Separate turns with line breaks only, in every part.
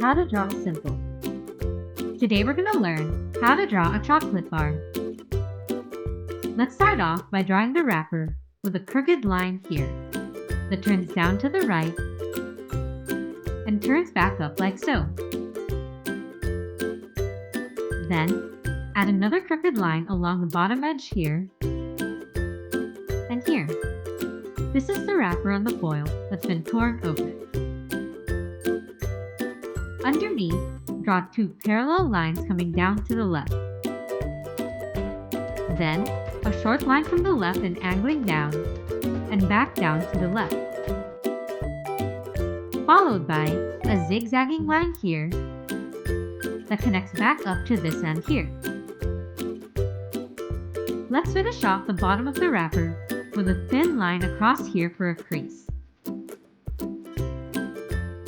how to draw a symbol. Today we're going to learn how to draw a chocolate bar. Let's start off by drawing the wrapper with a crooked line here that turns down to the right and turns back up like so. Then, add another crooked line along the bottom edge here and here. This is the wrapper on the foil that's been torn open. Underneath, draw two parallel lines coming down to the left. Then, a short line from the left and angling down, and back down to the left. Followed by a zigzagging line here that connects back up to this end here. Let's finish off the bottom of the wrapper with a thin line across here for a crease.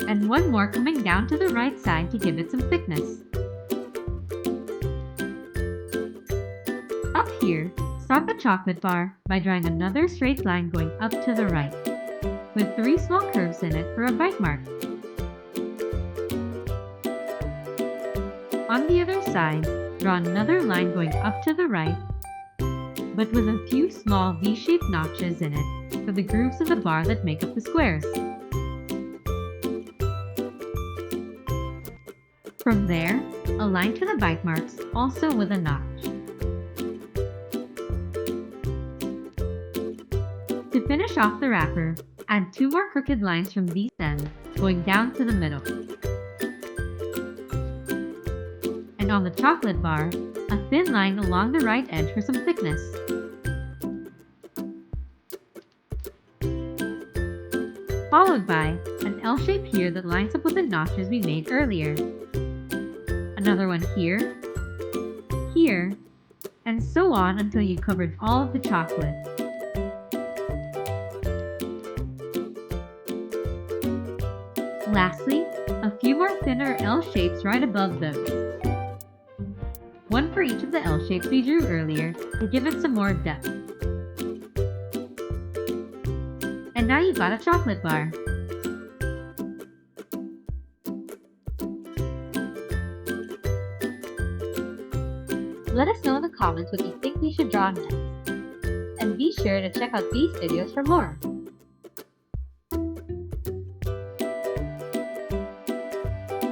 And one more coming down to the right side to give it some thickness. Up here, start the chocolate bar by drawing another straight line going up to the right, with three small curves in it for a bite mark. On the other side, draw another line going up to the right, but with a few small V-shaped notches in it for the grooves of the bar that make up the squares. From there, align to the bite marks, also with a notch. To finish off the wrapper, add two more crooked lines from these ends, going down to the middle. And on the chocolate bar, a thin line along the right edge for some thickness. Followed by an L shape here that lines up with the notches we made earlier. Another one here, here, and so on until you covered all of the chocolate. Lastly, a few more thinner L shapes right above those. One for each of the L shapes we drew earlier to give it some more depth. And now you've got a chocolate bar. Let us know in the comments what you think we should draw next. And be sure to check out these videos for more.